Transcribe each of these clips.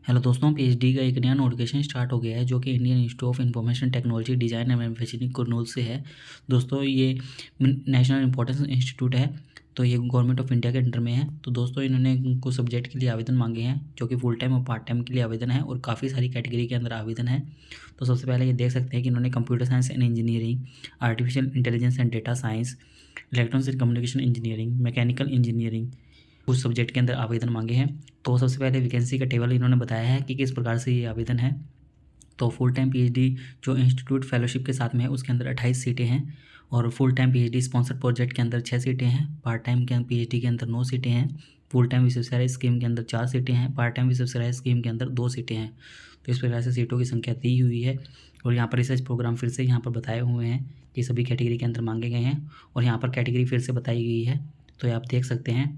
Hello दोस्तों, PhD का एक नया नोटिफिकेशन स्टार्ट हो गया है जो कि Indian institute of information technology design and manufacturing Kurnool से है। दोस्तों ये नेशनल इंपॉर्टेंस इंस्टीट्यूट है, तो ये गवर्नमेंट ऑफ इंडिया के अंडर में है। तो दोस्तों इन्होंने कुछ सब्जेक्ट के लिए आवेदन मांगे हैं जो कि फुल टाइम और पार्ट टाइम के लिए आवेदन है और काफ़ी सारी कैटेगरी के अंदर आवेदन है। तो सबसे पहले ये देख सकते हैं कि इन्होंने computer science and engineering, artificial intelligence and data science, electronics and communication engineering, mechanical engineering कुछ सब्जेक्ट के अंदर आवेदन मांगे हैं। तो सबसे पहले वैकेंसी का टेबल इन्होंने बताया है कि किस प्रकार से ये आवेदन है। तो फुल टाइम पीएचडी जो इंस्टीट्यूट फेलोशिप के साथ में है उसके अंदर 28 सीटें हैं और full time PhD sponsored project के अंदर 6 सीटें हैं, पार्ट टाइम के पीएचडी के अंदर 9 सीटें हैं, फुल टाइम विश्वविद्यालय स्कीम के अंदर 4 सीटें हैं, पार्ट टाइम विश्वविद्यालय स्कीम के अंदर 2 सीटें हैं। तो इस प्रकार से सीटों की संख्या दी हुई है और यहाँ पर रिसर्च प्रोग्राम फिर से यहाँ पर बताए हुए हैं कि सभी कैटेगरी के अंदर मांगे गए हैं और यहाँ पर कैटेगरी फिर से बताई गई है। तो आप देख सकते हैं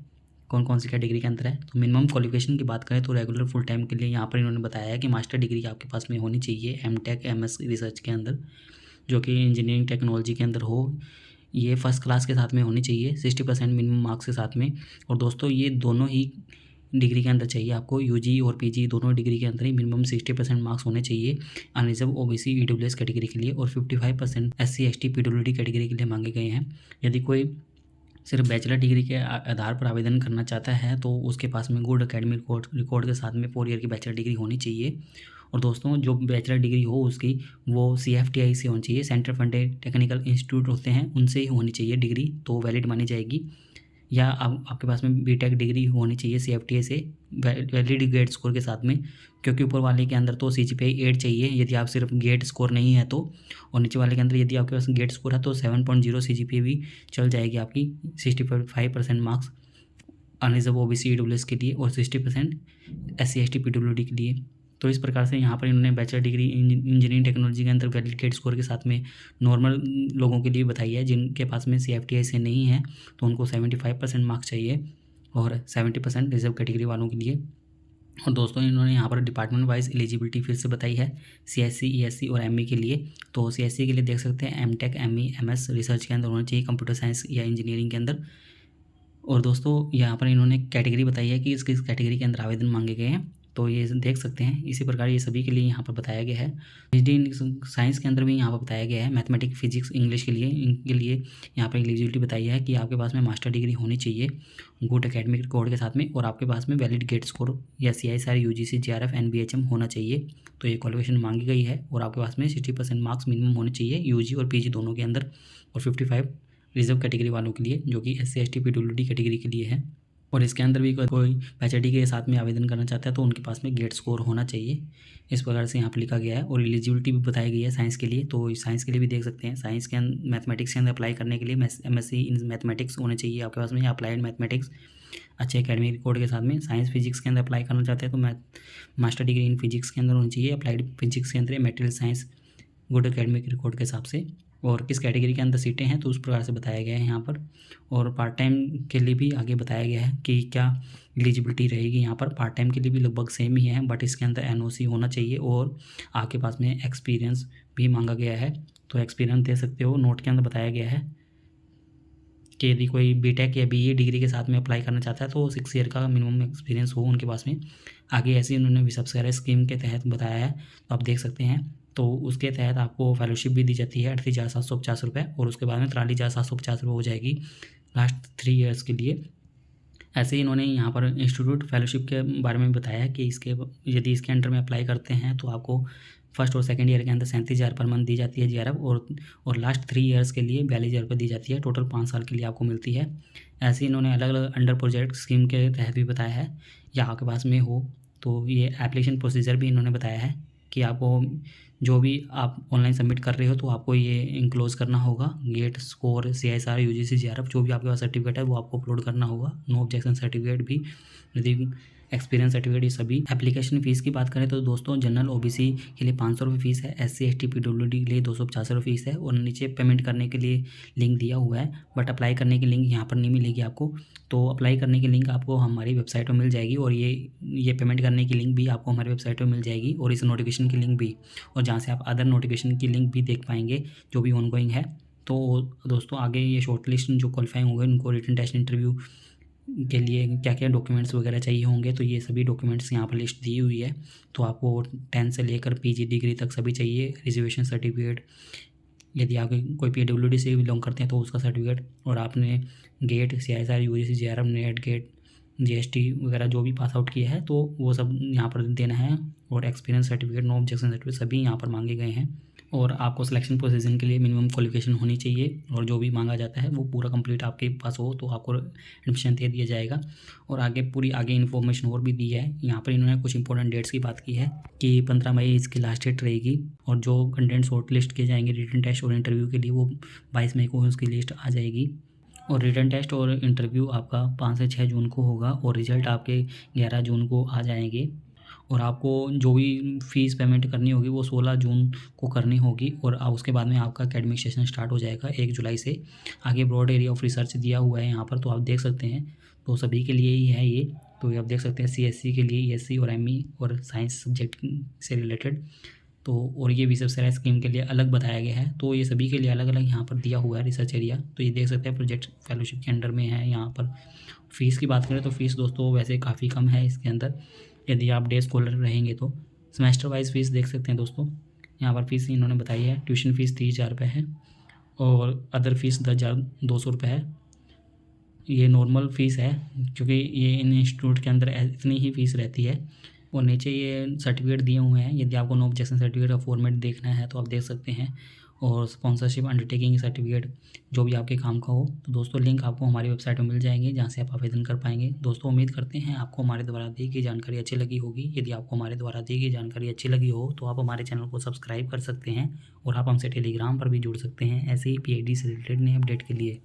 कौन कौन सी कैटेगरी के अंदर है। तो मिनिमम क्वालिफिकेशन की बात करें तो रेगुलर फुल टाइम के लिए यहाँ पर इन्होंने बताया है कि मास्टर डिग्री आपके पास में होनी चाहिए एमटेक एमएस रिसर्च के अंदर, जो कि इंजीनियरिंग टेक्नोलॉजी के अंदर हो। ये फर्स्ट क्लास के साथ में होनी चाहिए 60% मिनिमम मार्क्स के साथ में। और दोस्तों ये दोनों ही डिग्री के अंदर चाहिए आपको, यूजी और पीजी दोनों डिग्री के अंदर ही मिनिमम 60% मार्क्स होने चाहिए अनरिजर्व ओबीसी ईडब्ल्यूएस कैटेगरी के लिए और 55% एससी एसटी पीडब्ल्यूडी कैटेगरी के लिए मांगे गए हैं। यदि कोई सिर्फ बैचलर डिग्री के आधार पर आवेदन करना चाहता है तो उसके पास में गुड एकेडमिक रिकॉर्ड के साथ में 4 ईयर की बैचलर डिग्री होनी चाहिए। और दोस्तों जो बैचलर डिग्री हो उसकी वो CFTI से होनी चाहिए, सेंटर फंडेड टेक्निकल इंस्टीट्यूट होते हैं उनसे ही होनी चाहिए डिग्री, तो वैलिड मानी जाएगी। या आपके पास में बीटेक डिग्री होनी चाहिए CFTA से वैलिड गेट स्कोर के साथ में, क्योंकि ऊपर वाले के अंदर तो CGPA 8 चाहिए यदि आप सिर्फ गेट स्कोर नहीं है तो, और नीचे वाले के अंदर यदि आपके पास गेट स्कोर है तो 7.0 CGPA भी चल जाएगी आपकी। 65% मार्क्स अनरिजर्व ओबीसी ईडब्ल्यूएस के लिए और 60% SC ST PWD के लिए। तो इस प्रकार से यहाँ पर इन्होंने बैचलर डिग्री इंजीनियरिंग टेक्नोलॉजी के अंदर वैलिड गेट स्कोर के साथ में नॉर्मल लोगों के लिए बताई है जिनके पास में CFTI से नहीं है तो उनको 75% मार्क्स चाहिए और 70% रिजर्व कैटेगरी वालों के लिए। और दोस्तों इन्होंने यहाँ पर डिपार्टमेंट वाइज एलिजिबिलिटी फिर से बताई है CSC ESC और ME के लिए। तो CSC के लिए देख सकते हैं एमटेक ME MS रिसर्च के अंदर होना चाहिए, कंप्यूटर साइंस या इंजीनियरिंग के अंदर। और दोस्तों यहाँ पर इन्होंने कैटेगरी बताई है कि किस कैटेगरी के अंदर आवेदन मांगे गए हैं, तो ये देख सकते हैं। इसी प्रकार ये सभी के लिए यहाँ पर बताया गया है। PhD साइंस के अंदर भी यहाँ पर बताया गया है, मैथमेटिक्स फिजिक्स इंग्लिश के लिए, इनके लिए यहाँ पर एलिजिबिलिटी बताई है कि आपके पास में मास्टर डिग्री होनी चाहिए गुड एकेडमिक रिकॉर्ड के साथ में और आपके पास में वैलिड गेट स्कोर या CISR UGC JRF NBHM होना चाहिए। तो ये क्वालिफिकेशन मांगी गई है और आपके पास में 60% मार्क्स मिनिमम होने चाहिए UG और PG दोनों के अंदर और 55 रिजर्व कैटेगरी वालों के लिए जो कि SC ST PWD कैटेगरी के लिए है। और इसके अंदर भी कोई बैचलर के साथ में आवेदन करना चाहता है तो उनके पास में गेट स्कोर होना चाहिए। इस प्रकार से यहाँ पर लिखा गया है और एलिजिबिलिटी भी बताई गई है साइंस के लिए। तो साइंस के लिए भी देख सकते हैं, साइंस के अंदर मैथमेटिक्स के अंदर अप्लाई करने के लिए MSc इन मैथमेटिक्स होने चाहिए आपके पास में, या अप्लाइड मैथमेटिक्स अच्छे एकेडमिक रिकॉर्ड के साथ में। साइंस फिजिक्स के अंदर अप्लाई करना चाहते हैं तो मास्टर डिग्री इन फिजिक्स के अंदर होनी चाहिए, अप्लाइड फिजिक्स के अंदर material science good academic record के हिसाब से। और किस कैटेगरी के अंदर सीटें हैं तो उस प्रकार से बताया गया है यहाँ पर। और पार्ट टाइम के लिए भी आगे बताया गया है कि क्या एलिजिबिलिटी रहेगी। यहाँ पर पार्ट टाइम के लिए भी लगभग सेम ही है, बट इसके अंदर NOC होना चाहिए और आपके पास में एक्सपीरियंस भी मांगा गया है। तो एक्सपीरियंस दे सकते हो, नोट के अंदर बताया गया है कि यदि कोई बीटेक या BE डिग्री के साथ में अप्लाई करना चाहता है तो 6 ईयर का मिनिमम एक्सपीरियंस हो उनके पास में। आगे ऐसे उन्होंने विश्वविद्यालय स्कीम के तहत बताया है, तो आप देख सकते हैं। तो उसके तहत आपको फेलोशिप भी दी जाती है 38,750 रुपये और उसके बाद में 43,750 रुपये हो जाएगी लास्ट 3 ईयर्स के लिए। ऐसे ही इन्होंने यहाँ पर इंस्टीट्यूट फेलोशिप के बारे में बताया है कि यदि इसके अंडर में अप्लाई करते हैं तो आपको फर्स्ट और सेकंड ईयर के अंदर 37,000 पर मंथ दी जाती है JRF और लास्ट 3 ईयर्स के लिए 42,000 रुपये दी जाती है, टोटल 5 साल के लिए आपको मिलती है। ऐसे ही इन्होंने अलग अलग अंडर प्रोजेक्ट स्कीम के तहत भी बताया है, या आपके पास में हो तो ये एप्लीकेशन प्रोसीजर भी इन्होंने बताया है कि आपको जो भी आप ऑनलाइन सबमिट कर रहे हो तो आपको ये इंक्लोज करना होगा, GATE score CISR UGC JRF जो भी आपके पास सर्टिफिकेट है वो आपको अपलोड करना होगा, नो ऑब्जेक्शन सर्टिफिकेट भी, यदि एक्सपीरियंस सर्टिफिकेट, ये सभी। एप्लीकेशन फ़ीस की बात करें तो दोस्तों जनरल OBC के लिए 500 रुपये फ़ीस है, SC ST PWD के लिए 250 रुपये फ़ीस है और नीचे पेमेंट करने के लिए लिंक दिया हुआ है, बट अप्लाई करने की लिंक यहाँ पर नहीं मिलेगी आपको। तो अप्लाई करने की लिंक आपको हमारी वेबसाइट पर मिल जाएगी और ये पेमेंट करने की लिंक भी आपको हमारी वेबसाइट पर मिल जाएगी और इस नोटिफिकेशन की लिंक भी, और जहाँ से आप अदर नोटिफिकेशन की लिंक भी देख पाएंगे जो भी ऑनगोइंग है। तो दोस्तों आगे ये शॉर्ट लिस्ट जो क्वालिफाइंग होंगे उनको रिटन टेस्ट इंटरव्यू के लिए क्या क्या डॉक्यूमेंट्स वगैरह चाहिए होंगे, तो ये सभी डॉक्यूमेंट्स यहाँ पर लिस्ट दी हुई है। तो आपको 10 से लेकर पीजी डिग्री तक सभी चाहिए, रिजर्वेशन सर्टिफिकेट, यदि आप कोई पीडब्ल्यूडी से बिलोंग करते हैं तो उसका सर्टिफिकेट, और आपने GATE, CISR, UGC, JRF, NET, GATE, GST वगैरह जो भी पास आउट किया है तो वो सब यहाँ पर देना है, और experience certificate, no objection certificate सभी यहाँ पर मांगे गए हैं। और आपको सिलेक्शन प्रोसीजन के लिए मिनिमम क्वालिफिकेशन होनी चाहिए, और जो भी मांगा जाता है वो पूरा कंप्लीट आपके पास हो तो आपको एडमिशन दे दिया जाएगा। और आगे इन्फॉर्मेशन और भी दी है। यहाँ पर इन्होंने कुछ इंपॉर्टेंट डेट्स की बात की है कि 15 मई इसकी लास्ट डेट रहेगी, और जो कंटेंट शॉर्ट लिस्ट किए जाएंगे रिटन टेस्ट और इंटरव्यू के लिए वो 22 मई को उसकी लिस्ट आ जाएगी। और रिटन टेस्ट और इंटरव्यू आपका 5 से 6 जून को होगा, और रिज़ल्ट आपके 11 जून को आ जाएंगे। और आपको जो भी फ़ीस पेमेंट करनी होगी वो 16 जून को करनी होगी, और उसके बाद में आपका एकेडमिक सेशन स्टार्ट हो जाएगा 1 जुलाई से। आगे ब्रॉड एरिया ऑफ रिसर्च दिया हुआ है यहाँ पर, तो आप देख सकते हैं, तो सभी के लिए ही है ये। तो आप देख सकते हैं CSC के लिए ESC और ME और साइंस सब्जेक्ट से रिलेटेड, तो और ये विश्वविद्यालय स्कीम के लिए अलग बताया गया है। तो ये सभी के लिए अलग अलग यहाँ पर दिया हुआ है रिसर्च एरिया। तो ये देख सकते हैं प्रोजेक्ट फेलोशिप के अंडर में है। यहाँ पर फ़ीस की बात करें तो फ़ीस दोस्तों वैसे काफ़ी कम है इसके अंदर, यदि आप डे स्कॉलर रहेंगे तो। सेमेस्टर वाइज फ़ीस देख सकते हैं दोस्तों, यहाँ पर फ़ीस इन्होंने बताई है। ट्यूशन फ़ीस 30,000 रुपये है, और अदर फीस 10,200 रुपये है। ये नॉर्मल फ़ीस है, क्योंकि ये इन इंस्टीट्यूट के अंदर इतनी ही फ़ीस रहती है। और नीचे ये सर्टिफिकेट दिए हुए हैं, यदि आपको नो ऑब्जेक्शन सर्टिफिकेट का फॉर्मेट देखना है तो आप देख सकते हैं, और स्पॉन्सरशिप अंडरटेकिंग सर्टिफिकेट जो भी आपके काम का हो। तो दोस्तों लिंक आपको हमारी वेबसाइट में मिल जाएंगे, जहाँ से आप आवेदन कर पाएंगे। दोस्तों उम्मीद करते हैं आपको हमारे द्वारा दी गई जानकारी अच्छी लगी होगी। यदि आपको हमारे द्वारा दी गई जानकारी अच्छी लगी हो तो आप हमारे चैनल को सब्सक्राइब कर सकते हैं, और आप हमसे टेलीग्राम पर भी जुड़ सकते हैं ऐसे ही PhD से रिलेटेड नए अपडेट के लिए।